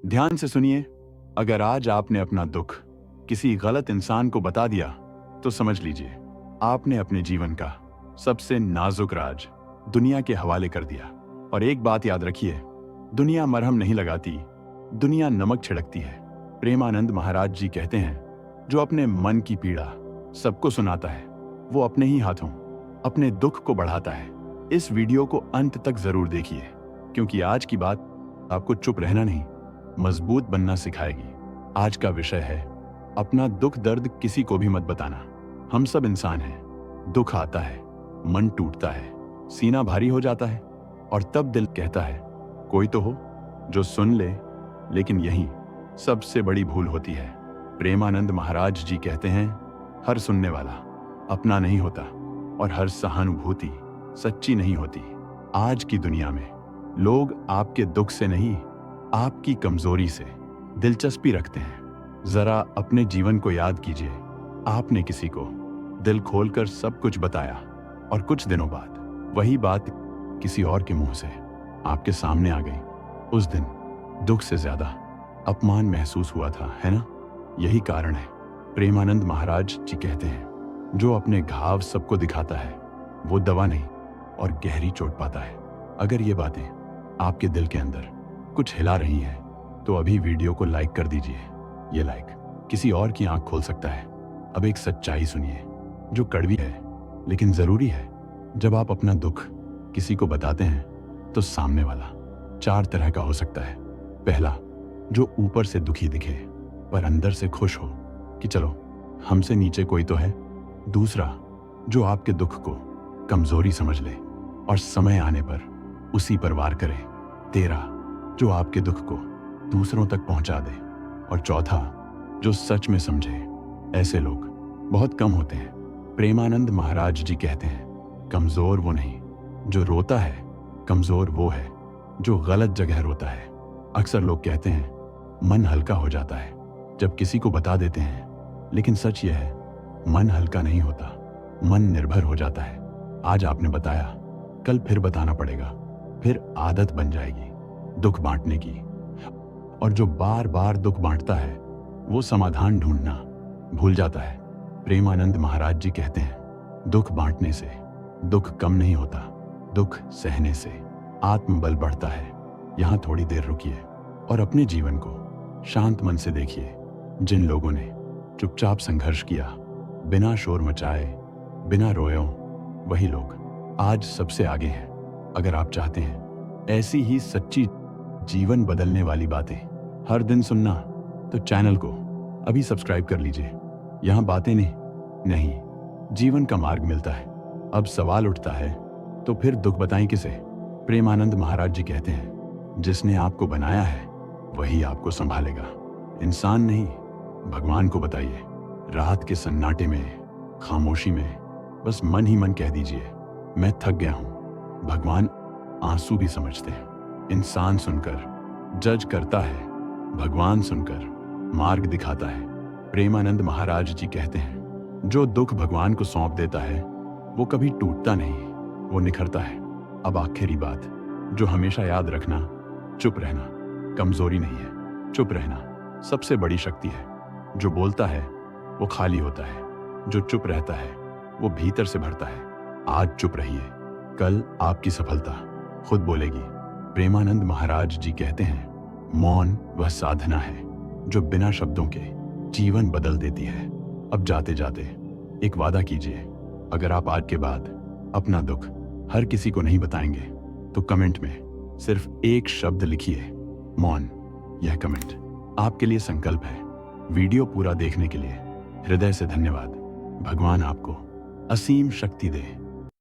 ध्यान से सुनिए। अगर आज आपने अपना दुख किसी गलत इंसान को बता दिया तो समझ लीजिए आपने अपने जीवन का सबसे नाजुक राज दुनिया के हवाले कर दिया। और एक बात याद रखिए, दुनिया मरहम नहीं लगाती, दुनिया नमक छिड़कती है। प्रेमानंद महाराज जी कहते हैं, जो अपने मन की पीड़ा सबको सुनाता है वो अपने ही हाथों अपने दुख को बढ़ाता है। इस वीडियो को अंत तक जरूर देखिए, क्योंकि आज की बात आपको चुप रहना नहीं, मजबूत बनना सिखाएगी। आज का विषय है, अपना दुख दर्द किसी को भी मत बताना। हम सब इंसान हैं, दुख आता है, मन टूटता है, सीना भारी हो जाता है और तब दिल कहता है कोई तो हो जो सुन ले। लेकिन यही सबसे बड़ी भूल होती है। प्रेमानंद महाराज जी कहते हैं, हर सुनने वाला अपना नहीं होता और हर सहानुभूति सच्ची नहीं होती। आज की दुनिया में लोग आपके दुख से नहीं, आपकी कमजोरी से दिलचस्पी रखते हैं। जरा अपने जीवन को याद कीजिए, आपने किसी को दिल खोलकर सब कुछ बताया और कुछ दिनों बाद वही बात किसी और के मुंह से आपके सामने आ गई। उस दिन दुख से ज्यादा अपमान महसूस हुआ था, है ना? यही कारण है प्रेमानंद महाराज जी कहते हैं, जो अपने घाव सबको दिखाता है वो दवा नहीं और गहरी चोट पाता है। अगर ये बातें आपके दिल के अंदर कुछ हिला रही हैं तो अभी वीडियो को लाइक कर दीजिए। ये लाइक किसी और की आंख खोल सकता है। अब एक सच्चाई सुनिए जो कड़वी है लेकिन जरूरी है। जब आप अपना दुख किसी को बताते हैं तो सामने वाला चार तरह का हो सकता है। पहला, जो ऊपर से दुखी दिखे पर अंदर से खुश हो कि चलो हमसे नीचे कोई तो है। दूसरा, जो आपके दुख को कमजोरी समझ ले और समय आने पर उसी पर वार करे। तेरा, जो आपके दुख को दूसरों तक पहुंचा दे। और चौथा, जो सच में समझे। ऐसे लोग बहुत कम होते हैं। प्रेमानंद महाराज जी कहते हैं, कमजोर वो नहीं जो रोता है, कमजोर वो है जो गलत जगह रोता है। अक्सर लोग कहते हैं मन हल्का हो जाता है जब किसी को बता देते हैं, लेकिन सच यह है मन हल्का नहीं होता, मन निर्भर हो जाता है। आज आपने बताया, कल फिर बताना पड़ेगा, फिर आदत बन जाएगी दुख बांटने की। और जो बार बार दुख बांटता है वो समाधान ढूंढना भूल जाता है। प्रेमानंद महाराज जी कहते हैं, दुख बांटने से दुख कम नहीं होता, दुख सहने से आत्मबल बढ़ता है। यहां थोड़ी देर रुकिए और अपने जीवन को शांत मन से देखिए। जिन लोगों ने चुपचाप संघर्ष किया, बिना शोर मचाए, बिना रोए, वही लोग आज सबसे आगे हैं। अगर आप चाहते हैं ऐसी ही सच्ची जीवन बदलने वाली बातें हर दिन सुनना, तो चैनल को अभी सब्सक्राइब कर लीजिए। यहाँ बातें नहीं, जीवन का मार्ग मिलता है। अब सवाल उठता है, तो फिर दुख बताएं किसे? प्रेमानंद महाराज जी कहते हैं, जिसने आपको बनाया है वही आपको संभालेगा। इंसान नहीं, भगवान को बताइए। रात के सन्नाटे में, खामोशी में बस मन ही मन कह दीजिए, मैं थक गया हूं। भगवान आंसू भी समझते हैं। इंसान सुनकर जज करता है, भगवान सुनकर मार्ग दिखाता है। प्रेमानंद महाराज जी कहते हैं, जो दुख भगवान को सौंप देता है वो कभी टूटता नहीं, वो निखरता है। अब आखिरी बात जो हमेशा याद रखना, चुप रहना कमजोरी नहीं है, चुप रहना सबसे बड़ी शक्ति है। जो बोलता है वो खाली होता है, जो चुप रहता है वो भीतर से भरता है। आज चुप रहिए, कल आपकी सफलता खुद बोलेगी। प्रेमानंद महाराज जी कहते हैं, मौन वह साधना है जो बिना शब्दों के जीवन बदल देती है। अब जाते जाते एक वादा कीजिए, अगर आप आज के बाद अपना दुख हर किसी को नहीं बताएंगे तो कमेंट में सिर्फ एक शब्द लिखिए, मौन। यह कमेंट आपके लिए संकल्प है। वीडियो पूरा देखने के लिए हृदय से धन्यवाद। भगवान आपको असीम शक्ति दे।